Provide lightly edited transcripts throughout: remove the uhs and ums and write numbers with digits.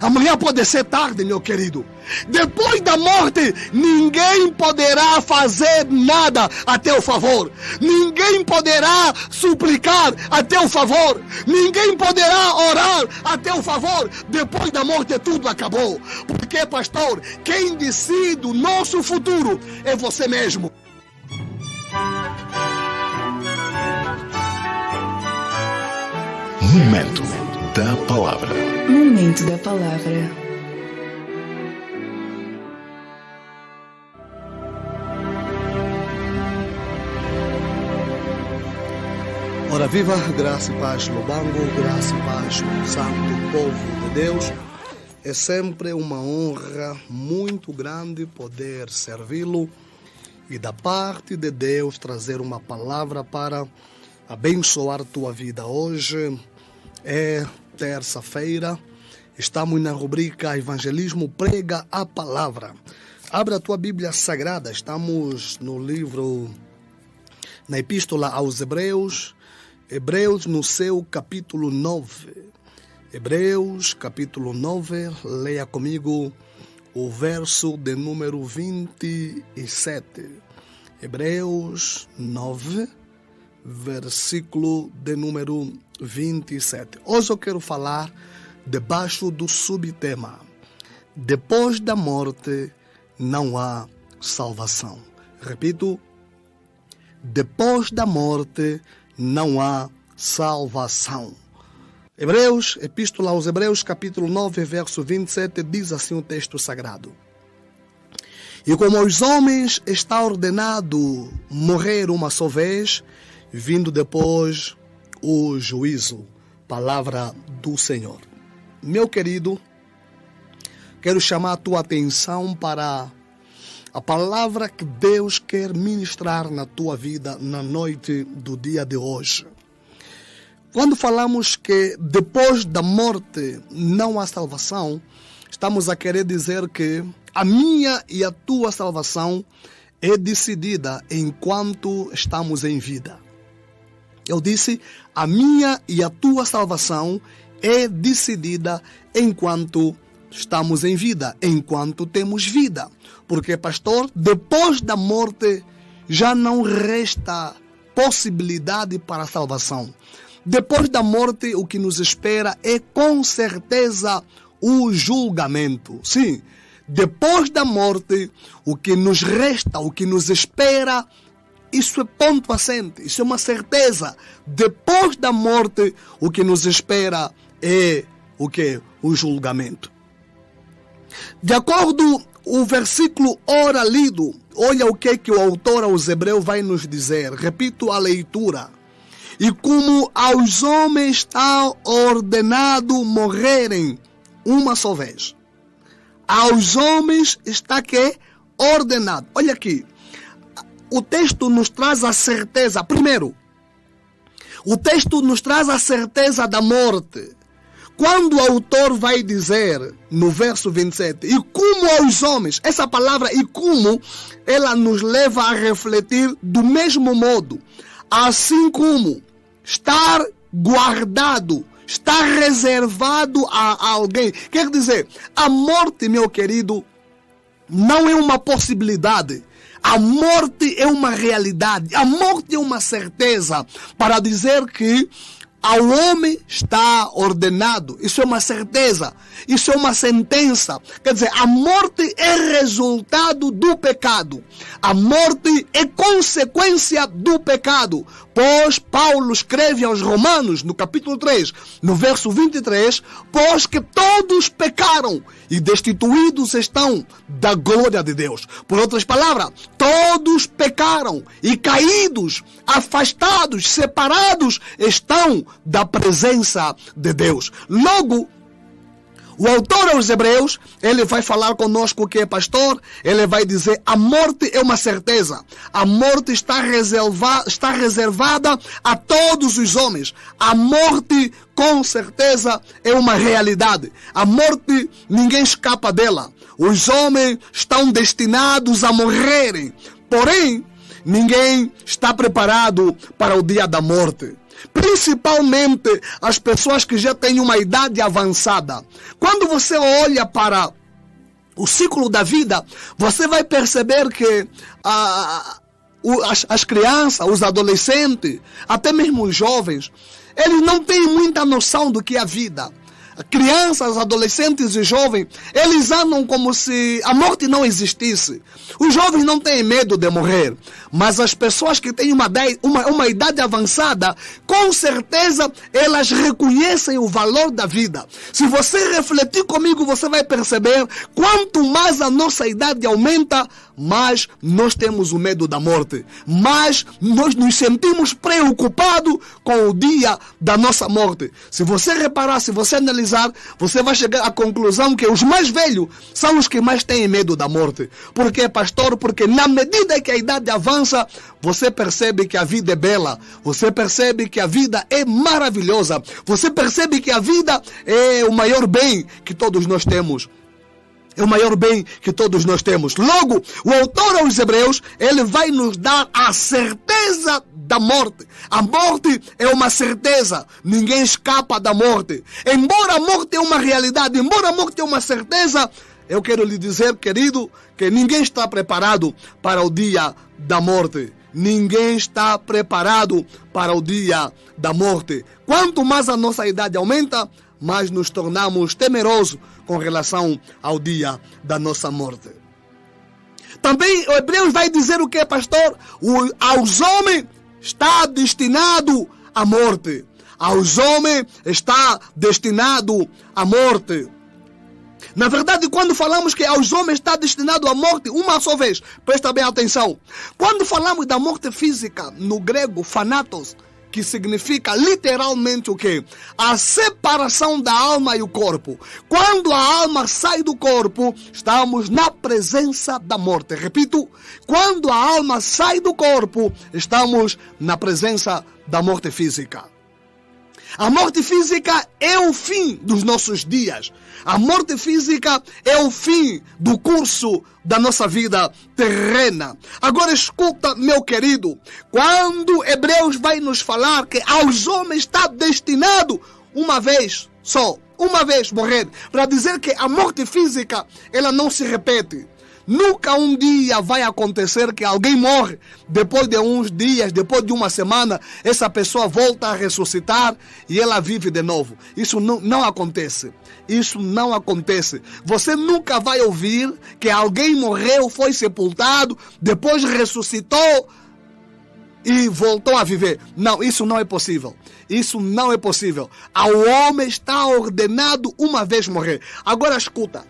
Amanhã pode ser tarde, meu querido. Depois da morte, ninguém poderá fazer nada a teu favor. Ninguém poderá suplicar a teu favor. Ninguém poderá orar a teu favor. Depois da morte, tudo acabou. Porque, pastor, quem decide o nosso futuro é você mesmo. Momento da Palavra. Momento da Palavra. Ora viva, graça e paz no banco, graça e paz no santo povo de Deus. É sempre uma honra muito grande poder servi-lo e da parte de Deus trazer uma palavra para abençoar tua vida. Hoje é terça-feira, estamos na rubrica Evangelismo Prega a Palavra. Abra a tua Bíblia Sagrada, estamos no livro, na Epístola aos Hebreus, Hebreus no seu capítulo 9. Hebreus capítulo 9, leia comigo o verso de número 27. Hebreus 9, versículo de número 27. Hoje eu quero falar debaixo do subtema: depois da morte não há salvação. Repito, depois da morte não há salvação. Hebreus, Epístola aos Hebreus, capítulo 9, verso 27, diz assim o texto sagrado: e como aos homens está ordenado morrer uma só vez, vindo depois o juízo. Palavra do Senhor. Meu querido, quero chamar a tua atenção para a palavra que Deus quer ministrar na tua vida na noite do dia de hoje. Quando falamos que depois da morte não há salvação, estamos a querer dizer que a minha e a tua salvação é decidida enquanto estamos em vida. Eu disse, a minha e a tua salvação é decidida enquanto estamos em vida, enquanto temos vida. Porque, pastor, depois da morte já não resta possibilidade para a salvação. Depois da morte, o que nos espera é com certeza o julgamento. Sim, depois da morte, o que nos resta, o que nos espera, isso é ponto assente, isso é uma certeza. Depois da morte, o que nos espera é o que? O julgamento. De acordo com o versículo ora lido, olha o que o autor aos Hebreus vai nos dizer. Repito a leitura. E como aos homens está ordenado morrerem uma só vez. Aos homens está que ordenado. Olha aqui. O texto nos traz a certeza. Primeiro, o texto nos traz a certeza da morte. Quando o autor vai dizer no verso 27, e como aos homens, essa palavra e como, ela nos leva a refletir do mesmo modo. Assim como estar guardado, estar reservado a alguém. Quer dizer, a morte, meu querido, não é uma possibilidade. A morte é uma realidade. A morte é uma certeza para dizer que ao homem está ordenado. Isso é uma certeza. Isso é uma sentença. Quer dizer, a morte é resultado do pecado. A morte é consequência do pecado. Pois Paulo escreve aos Romanos, no capítulo 3, no verso 23, pois que todos pecaram e destituídos estão da glória de Deus. Por outras palavras, todos pecaram e caídos, afastados, separados estão da presença de Deus. Logo, o autor aos Hebreus, ele vai falar conosco que é pastor, ele vai dizer, a morte é uma certeza. A morte está reservada a todos os homens. A morte, com certeza, é uma realidade. A morte, ninguém escapa dela. Os homens estão destinados a morrerem. Porém, ninguém está preparado para o dia da morte. Principalmente as pessoas que já têm uma idade avançada. Quando você olha para o ciclo da vida, você vai perceber que as crianças, os adolescentes, até mesmo os jovens, eles não têm muita noção do que é a vida. Crianças, adolescentes e jovens, eles andam como se a morte não existisse. Os jovens não têm medo de morrer, mas as pessoas que têm uma idade avançada, com certeza elas reconhecem o valor da vida. Se você refletir comigo, você vai perceber, quanto mais a nossa idade aumenta, mais nós temos o medo da morte, mais nós nos sentimos preocupados com o dia da nossa morte. Se você reparar, se você analisar, você vai chegar à conclusão que os mais velhos são os que mais têm medo da morte. Por quê, pastor? Porque na medida que a idade avança, você percebe que a vida é bela, você percebe que a vida é maravilhosa, você percebe que a vida é o maior bem que todos nós temos. É o maior bem que todos nós temos. Logo, o autor aos Hebreus, ele vai nos dar a certeza da morte. A morte é uma certeza. Ninguém escapa da morte. Embora a morte é uma realidade, embora a morte é uma certeza, eu quero lhe dizer, querido, que ninguém está preparado para o dia da morte. Ninguém está preparado para o dia da morte. Quanto mais a nossa idade aumenta, mais nos tornamos temerosos com relação ao dia da nossa morte. Também o Hebreus vai dizer o que, pastor? Aos homens está destinado a morte. Aos homens está destinado a morte. Na verdade, quando falamos que aos homens está destinado a morte, uma só vez, presta bem atenção. Quando falamos da morte física, no grego, thanatos, que significa literalmente o quê? A separação da alma e o corpo. Quando a alma sai do corpo, estamos na presença da morte. Repito, quando a alma sai do corpo, estamos na presença da morte física. A morte física é o fim dos nossos dias. A morte física é o fim do curso da nossa vida terrena. Agora escuta, meu querido, quando Hebreus vai nos falar que aos homens está destinado uma vez só, uma vez morrer, para dizer que a morte física, ela não se repete. Nunca um dia vai acontecer que alguém morre, depois de uns dias, depois de uma semana, essa pessoa volta a ressuscitar e ela vive de novo. Isso não acontece. Isso não acontece. Você nunca vai ouvir que alguém morreu, foi sepultado, depois ressuscitou e voltou a viver. Não, isso não é possível. Isso não é possível. Ao homem está ordenado uma vez morrer. Agora escuta.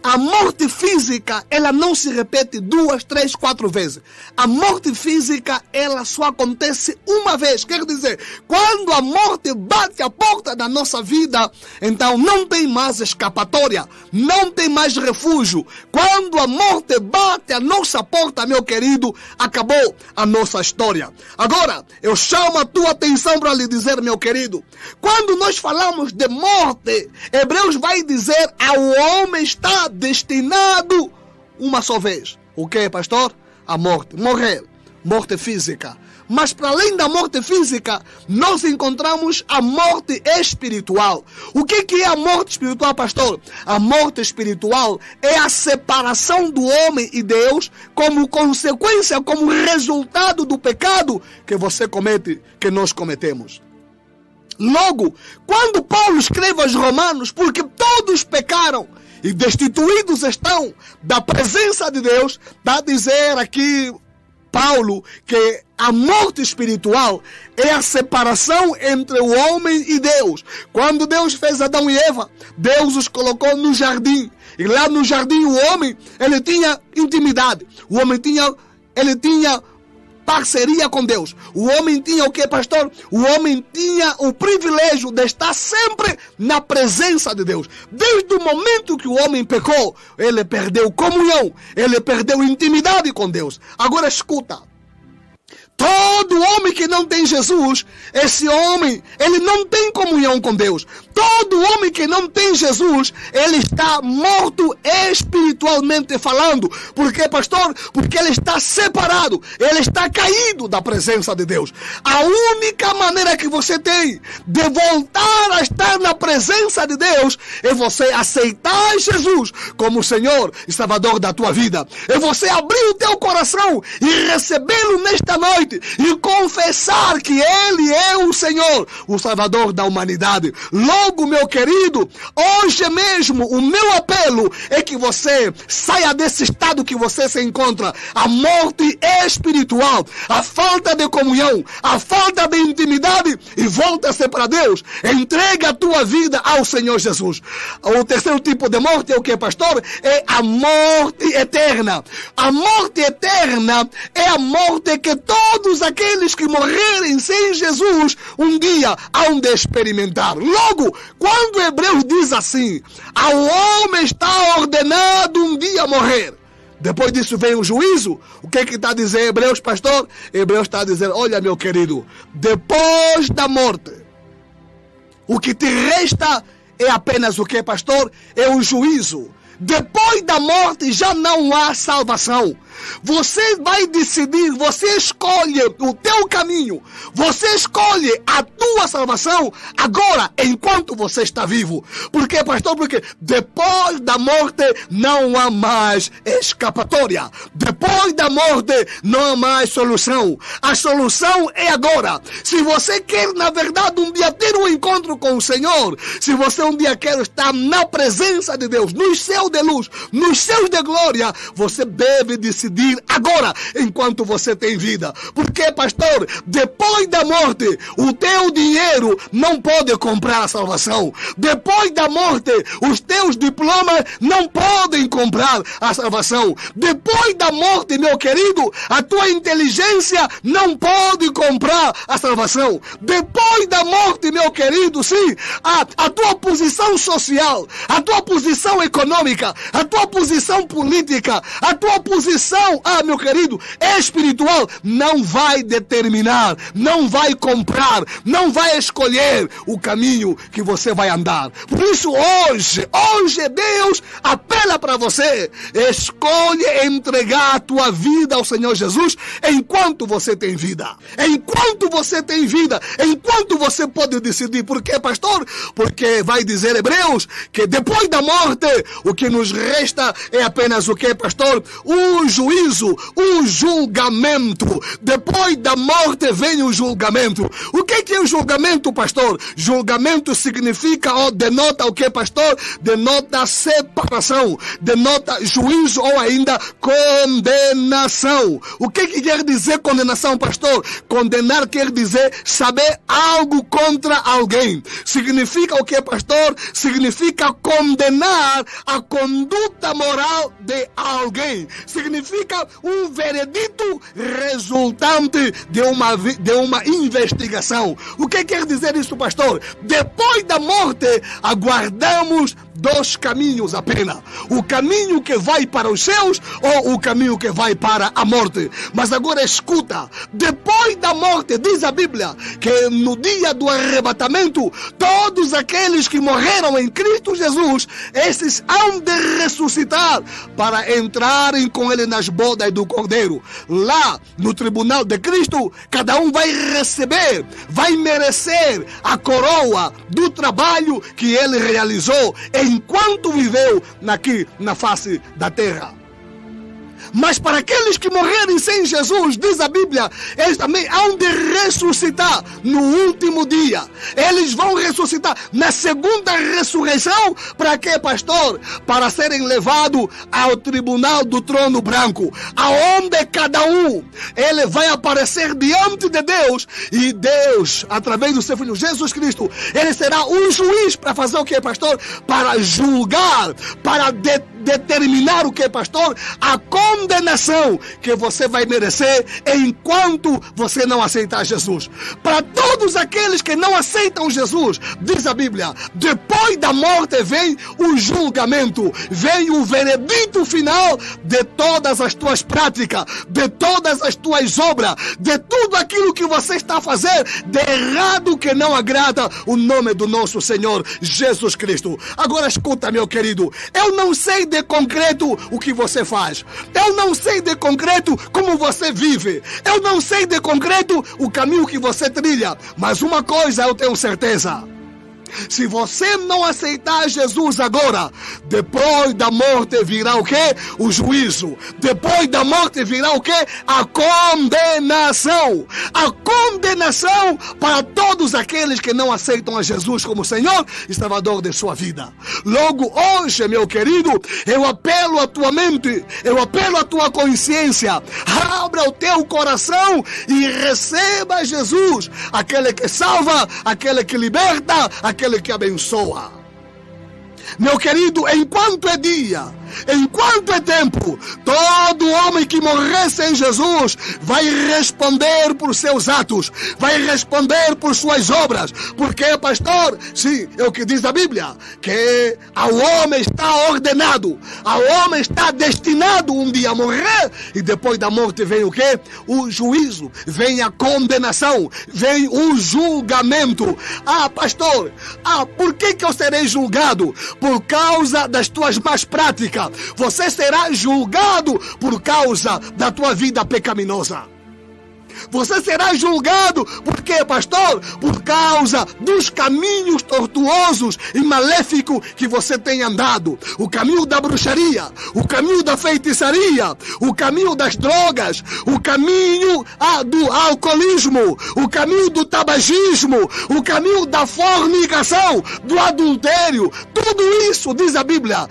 A morte física, ela não se repete 2, 3, 4 vezes. A morte física, ela só acontece uma vez. Quer dizer, quando a morte bate a porta da nossa vida, então não tem mais escapatória, não tem mais refúgio. Quando a morte bate a nossa porta, meu querido, acabou a nossa história. Agora, eu chamo a tua atenção para lhe dizer, meu querido, quando nós falamos de morte, Hebreus vai dizer, ao homem está destinado uma só vez. O que, pastor? A morte. Morrer. Morte física. Mas para além da morte física, nós encontramos a morte espiritual. O que é a morte espiritual, pastor? A morte espiritual é a separação do homem e Deus como consequência, como resultado do pecado que você comete, que nós cometemos. Logo, quando Paulo escreve aos Romanos, porque todos pecaram e destituídos estão da presença de Deus, dá a dizer aqui Paulo que a morte espiritual é a separação entre o homem e Deus. Quando Deus fez Adão e Eva, Deus os colocou no jardim. E lá no jardim o homem, ele tinha intimidade. O homem tinha parceria com Deus. O homem tinha o que, pastor? O homem tinha o privilégio de estar sempre na presença de Deus. Desde o momento que o homem pecou, ele perdeu comunhão, ele perdeu intimidade com Deus. Agora escuta. Todo homem que não tem Jesus, esse homem, ele não tem comunhão com Deus. Todo homem que não tem Jesus, ele está morto espiritualmente falando. Por quê, pastor? Porque ele está separado, ele está caído da presença de Deus. A única maneira que você tem de voltar a estar na presença de Deus é você aceitar Jesus como Senhor e Salvador da tua vida. É você abrir o teu coração e recebê-lo nesta noite e confessar que Ele é o Senhor, o Salvador da humanidade. Logo, meu querido, hoje mesmo o meu apelo é que você saia desse estado que você se encontra, a morte espiritual, a falta de comunhão, a falta de intimidade, e volta-se para Deus. Entrega a tua vida ao Senhor Jesus. O terceiro tipo de morte é o que, pastor? É a morte eterna. A morte eterna é a morte que todos aqueles que morrerem sem Jesus um dia hão de experimentar. Logo, quando Hebreus diz assim: ao homem está ordenado um dia morrer, depois disso vem o juízo. O que está a dizer Hebreus, pastor? Hebreus está a dizer: olha, meu querido, depois da morte, o que te resta é apenas o que, pastor? É o juízo. Depois da morte já não há salvação. Você vai decidir, você escolhe o teu caminho, você escolhe a tua salvação agora, enquanto você está vivo. Por quê, pastor? Porque depois da morte não há mais escapatória. Depois da morte não há mais solução. A solução é agora. Se você quer, na verdade, um dia ter um encontro com o Senhor, se você um dia quer estar na presença de Deus, nos céus de luz, nos céus de glória, você deve decidir agora, enquanto você tem vida. Porque, pastor, depois da morte, o teu dinheiro não pode comprar a salvação. Depois da morte, os teus diplomas não podem comprar a salvação. Depois da morte, meu querido, a tua inteligência não pode comprar a salvação. Depois da morte, meu querido, sim, a tua posição social, a tua posição econômica, a tua posição política, a tua posição, meu querido, espiritual, não vai determinar, não vai comprar, não vai escolher o caminho que você vai andar. Por isso, hoje Deus apela para você: escolhe entregar a tua vida ao Senhor Jesus enquanto você tem vida. Enquanto você tem vida, enquanto você pode decidir. Por quê, pastor? Porque vai dizer Hebreus que depois da morte, o que nos resta é apenas o que, pastor? O juízo, o julgamento. Depois da morte vem o julgamento. O que é o julgamento, pastor? Julgamento significa ou denota o que, pastor? Denota separação, denota juízo ou ainda condenação. O que quer dizer condenação, pastor? Condenar quer dizer saber algo contra alguém. Significa o que, pastor? Significa condenar a conduta moral de alguém. Significa um veredito resultante de uma investigação. O que quer dizer isso, pastor? Depois da morte, aguardamos dois caminhos apenas: o caminho que vai para os céus ou o caminho que vai para a morte. Mas agora escuta: depois da morte, diz a Bíblia que no dia do arrebatamento, todos aqueles que morreram em Cristo Jesus, esses hão de ressuscitar para entrarem com Ele nas bodas do Cordeiro. Lá no tribunal de Cristo, cada um vai receber, vai merecer a coroa do trabalho que ele realizou enquanto viveu aqui na face da terra. Mas para aqueles que morrerem sem Jesus, diz a Bíblia, eles também hão de ressuscitar no último dia. Eles vão ressuscitar na segunda ressurreição. Para quê, pastor? Para serem levados ao tribunal do trono branco, aonde cada um, ele vai aparecer diante de Deus, e Deus, através do seu Filho Jesus Cristo, ele será um juiz para fazer o quê, pastor? Para julgar, para determinar o que, pastor? A condenação que você vai merecer enquanto você não aceitar Jesus. Para todos aqueles que não aceitam Jesus, diz a Bíblia, depois da morte vem o julgamento, vem o veredito final de todas as tuas práticas, de todas as tuas obras, de tudo aquilo que você está a fazer de errado que não agrada o nome do nosso Senhor Jesus Cristo. Agora escuta, meu querido, eu não sei de concreto o que você faz, eu não sei de concreto como você vive, eu não sei de concreto o caminho que você trilha, mas uma coisa eu tenho certeza: se você não aceitar Jesus agora, depois da morte virá o quê? O juízo. Depois da morte virá o quê? A condenação. A condenação para todos aqueles que não aceitam a Jesus como Senhor e Salvador de sua vida. Logo hoje, meu querido, eu apelo à tua mente, eu apelo à tua consciência. Abra o teu coração e receba Jesus, aquele que salva, aquele que liberta, aquele que abençoa. Meu querido, enquanto é dia, enquanto é tempo, todo homem que morrer sem Jesus vai responder por seus atos, vai responder por suas obras. Porque, pastor, sim, é o que diz a Bíblia, que ao homem está ordenado, ao homem está destinado um dia a morrer, e depois da morte vem o quê? O juízo, vem a condenação, vem o julgamento. Ah, pastor, por que eu serei julgado? Por causa das tuas más práticas. Você será julgado por causa da tua vida pecaminosa. Você será julgado, por quê, pastor? Por causa dos caminhos tortuosos e maléficos que você tem andado. O caminho da bruxaria, o caminho da feitiçaria, o caminho das drogas, o caminho do alcoolismo, o caminho do tabagismo, o caminho da fornicação, do adultério. Tudo isso, diz a Bíblia,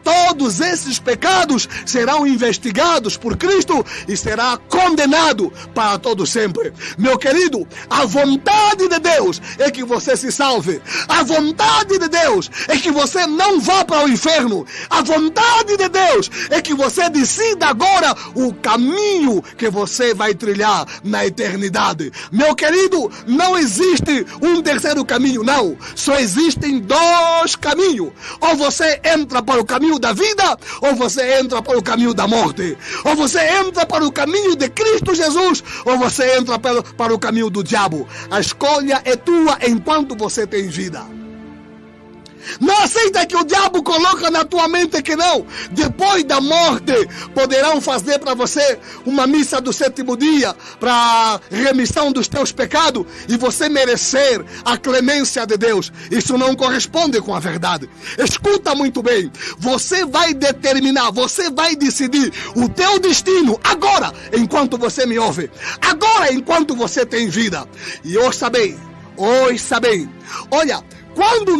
todos esses pecados serão investigados por Cristo e será condenado para todo sempre. Meu querido, a vontade de Deus é que você se salve. A vontade de Deus é que você não vá para o inferno. A vontade de Deus é que você decida agora o caminho que você vai trilhar na eternidade. Meu querido, não existe um terceiro caminho, não. Só existem dois caminhos. Ou você entra para o caminho da vida, ou você entra para o caminho da morte. Ou você entra para o caminho de Cristo Jesus, ou você entra para o caminho do diabo. A escolha é tua enquanto você tem vida. Não aceita que o diabo coloca na tua mente que não. Depois da morte poderão fazer para você uma missa do sétimo dia para remissão dos teus pecados e você merecer a clemência de Deus. Isso não corresponde com a verdade. Escuta muito bem. Você vai determinar, você vai decidir o teu destino agora, enquanto você me ouve. Agora, enquanto você tem vida. E ouça bem, olha, quando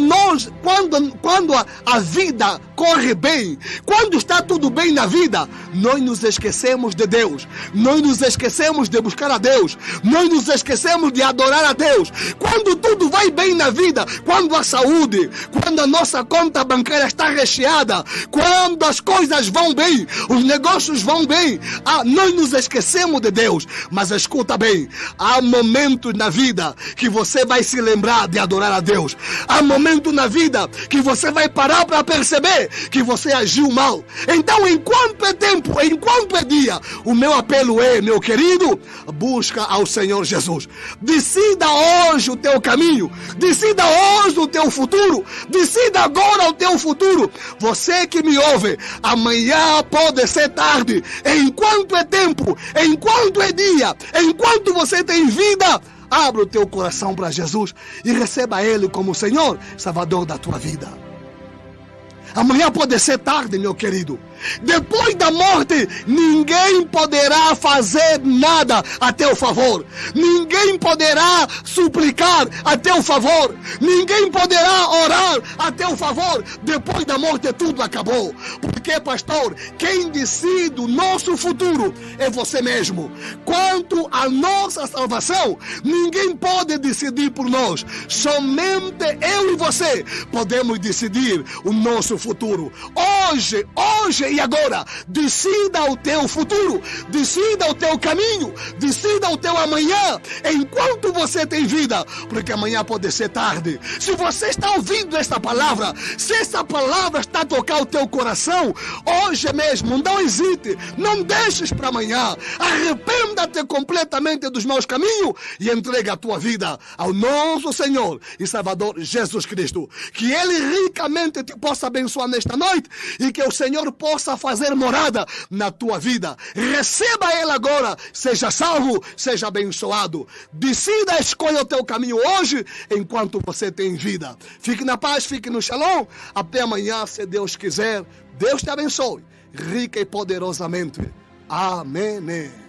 a vida corre bem, quando está tudo bem na vida, nós nos esquecemos de Deus, nós nos esquecemos de buscar a Deus, nós nos esquecemos de adorar a Deus. Quando tudo vai bem na vida, quando a saúde, quando a nossa conta bancária está recheada, quando as coisas vão bem, os negócios vão bem, nós nos esquecemos de Deus. Mas escuta bem, há momentos na vida que você vai se lembrar de adorar a Deus. Há momentos na vida que você vai parar para perceber que você agiu mal. Então, enquanto é tempo, enquanto é dia, o meu apelo é, meu querido, busca ao Senhor Jesus. Decida hoje o teu caminho, decida hoje o teu futuro, decida agora o teu futuro. Você que me ouve, amanhã pode ser tarde. Enquanto é tempo, enquanto é dia, enquanto você tem vida, abra o teu coração para Jesus e receba Ele como Senhor, Salvador da tua vida. Amanhã pode ser tarde, meu querido. Depois da morte, ninguém poderá fazer nada a teu favor. Ninguém poderá suplicar a teu favor. Ninguém poderá orar a teu favor. Depois da morte, tudo acabou. Porque, pastor, quem decide o nosso futuro é você mesmo. Quanto à nossa salvação, ninguém pode decidir por nós. Somente eu e você podemos decidir o nosso futuro. hoje e agora, decida o teu futuro, decida o teu caminho, decida o teu amanhã, enquanto você tem vida, porque amanhã pode ser tarde. Se você está ouvindo esta palavra, se essa palavra está a tocar o teu coração, hoje mesmo, não hesite, não deixes para amanhã, arrependa-te completamente dos maus caminhos e entrega a tua vida ao nosso Senhor e Salvador Jesus Cristo. Que Ele ricamente te possa abençoar nesta noite e que o Senhor possa fazer morada na tua vida. Receba Ele agora, seja salvo, seja abençoado. Decida, escolha o teu caminho hoje, enquanto você tem vida. Fique na paz, fique no shalom. Até amanhã, se Deus quiser. Deus te abençoe, rica e poderosamente. Amém.